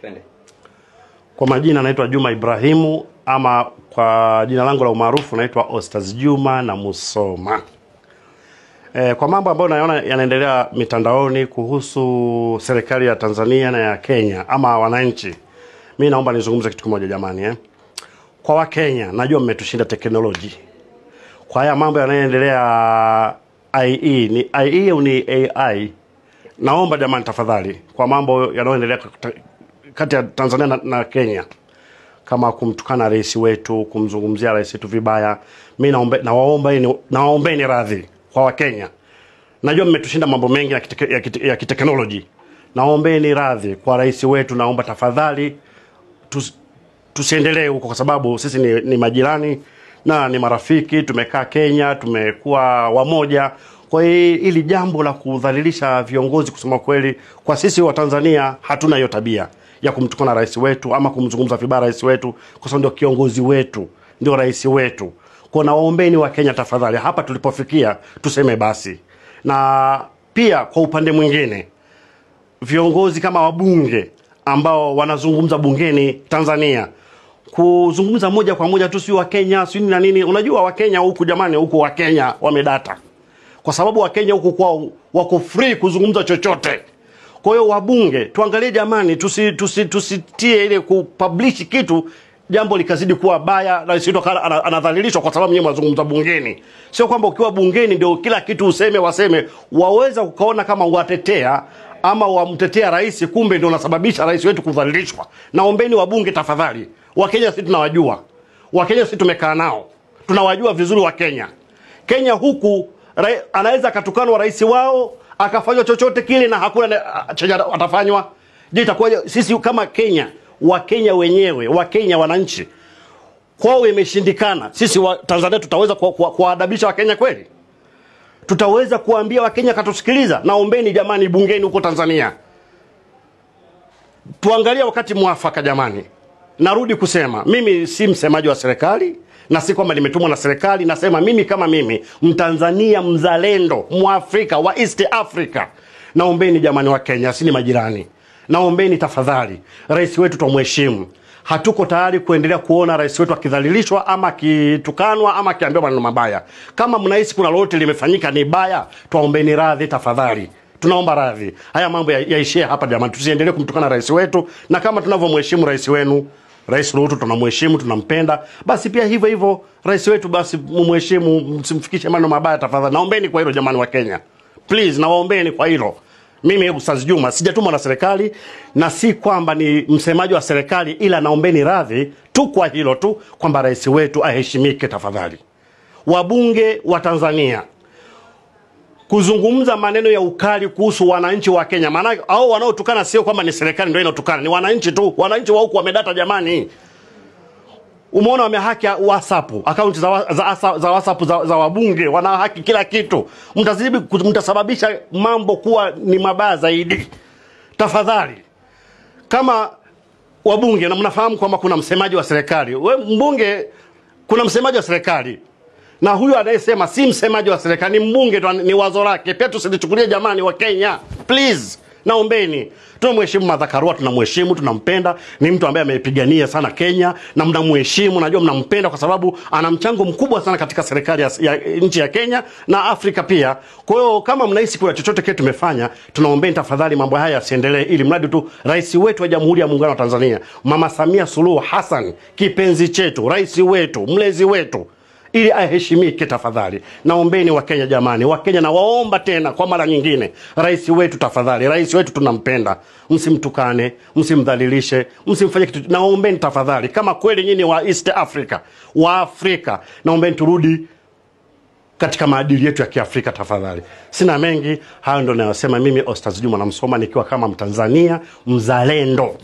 Twende. Kwa majina naitwa Juma Ibrahimu, ama kwa jina langu la umaarufu naitwa Ostaz Juma na Musoma. Kwa mambo ambayo naona yanaendelea mitandaoni kuhusu serikali ya Tanzania na ya Kenya ama wananchi, mimi naomba nizungumze kitu kimoja jamani. Kwa Wakenya, najua mmetushinda teknoloji. Kwa haya mambo yanayoendelea IE, ni IE au ni AI? Naomba jamani tafadhali, kwa mambo yanayoendelea kati ya Tanzania na Kenya, kama kumtukana rais wetu, kumzungumzia rais wetu vibaya, mimi nawaombeni radhi kwa Wakenya. Najua mmetushinda mambo mengi ya kiteknoloji. Naombeni radhi kwa rais wetu, naomba tafadhali tusiendelee huko, kwa sababu sisi ni majirani na ni marafiki, tumekaa Kenya, tumekuwa wamoja. Kwa hiyo ili jambo la kudhalilisha viongozi, kusema kweli, kwa sisi wa Tanzania hatuna hiyo tabia ya kumtukana rais wetu ama kumzungumza vibaya rais wetu, kwa sababu ndio kiongozi wetu, ndio rais wetu. Kwa naombeni wa Kenya tafadhali, hapa tulipofikia tuseme basi. Na pia kwa upande mwingine, viongozi kama wabunge ambao wanazungumza bungeni Tanzania, kuzungumza moja kwa moja tu, si wa Kenya si na nini. Unajua wa Kenya huku jamani, huku wa Kenya wamedata, kwa sababu wa Kenya huku kwao wako free kuzungumza chochote. Kwa hiyo wabunge tuangalie jamani, tusitie ile kupublish kitu jambo likazidi kuwa baya na sio anadhalilishwa kwa sababu yeye mazungumza bungeni. Sio kwamba ukiwa bungeni ndio kila kitu waseme. Waweza ukaona kama watetea ama wamtetea rais, kumbe ndio unasababisha rais wetu kudhalilishwa. Naombeni wabunge tafadhali. Wakenya sisi tunawajua. Wakenya sisi tumekaa nao. Tunawajua vizuri wa Kenya. Kenya huku anaweza katukanwa rais wao akafanywa chochote kile na hakuna chenye atafanywa. Je, itakuwa sisi kama Kenya, Wakenya wenyewe, Wakenya wananchi, kwao imeshindikana, sisi wa Tanzania tutaweza kuadabisha Wakenya kweli? Tutaweza kuambia Wakenya katusikiliza? Naombeni jamani bungeni huko Tanzania, tuangalie wakati mwafaka jamani. Narudi kusema, mimi si msemaji wa serikali na si kwamba nimetumwa na serikali. Nasema mimi kama mimi Mtanzania mzalendo, Mwafrika wa East Africa. Naombeni jamani wa Kenya, si ni majirani. Naombeni tafadhali, rais wetu tumheshimu. Hatuko tayari kuendelea kuona rais wetu akidhalilishwa ama akitukanwa ama akiambiwa maneno mabaya. Kama mnahisi kuna lolote limefanyika ni baya, tuombeni radhi tafadhali. Tunaomba radhi. Haya mambo yaishie hapa jamani, tusiendelee kumtukana rais wetu. Na kama tunavyomheshimu rais wenu, Rais Ruto, tunamheshimu, tunampenda, basi pia hivyo hivyo rais wetu basi mumheshimu, msimfikishe maneno mabaya tafadhali. Naombeni kwa hilo jamani wa Kenya. Please, nawaombeni kwa hilo. Mimi Ostaz Juma sijatumwa na serikali na si kwamba ni msemaji wa serikali, ila naombeni radhi tu kwa hilo tu, kwamba rais wetu aheshimike tafadhali. Wabunge wa Tanzania kuzungumza maneno ya ukali kuhusu wananchi wa Kenya, maana hao wanaotukana sio kwamba ni serikali ndio inatukana, ni wananchi tu. Wananchi wa huku wamedata jamani. Umeona wamehaki WhatsApp, account za WhatsApp za wabunge, wana haki kila kitu. Mtasababisha mambo kuwa ni mabaya zaidi. Tafadhali, kama wabunge na mnafahamu kwamba kuna msemaji wa serikali, mbunge, kuna msemaji wa serikali, na huyu anayesema si msemaji wa serikali, ni mbunge, ni wazo lake. Pia tusilichukulie jamani wa Kenya. Please, naombeni. Tunamheshimu Martha Karua, tunamheshimu, tunampenda. Ni mtu ambaye ameipigania sana Kenya na mnamheshimu, najua mnampenda kwa sababu ana mchango mkubwa sana katika serikali ya nchi ya Kenya na Afrika pia. Kwa hiyo kama mnahisi kuna chochote kile tumefanya, tunaombeni tafadhali mambo haya yasiendelee, ili mradi tu rais wetu wa Jamhuri ya Muungano wa Tanzania, Mama Samia Suluhu Hassan, kipenzi chetu, rais wetu, mlezi wetu, ili aheshimike tafadhali. Naombeni wa Kenya jamani, wa Kenya, na waomba tena kwa mara nyingine, rais wetu tafadhali, rais wetu tunampenda, msimtukane, msimdhalilishe, msimfanye kitu. Naombeni tafadhali, kama kweli nyinyi wa East Africa, wa Afrika, naombeni turudi katika maadili yetu ya Kiafrika tafadhali. Sina mengi, hayo ndio ninayosema mimi Ostaz Juma na Musoma, nikiwa kama Mtanzania mzalendo.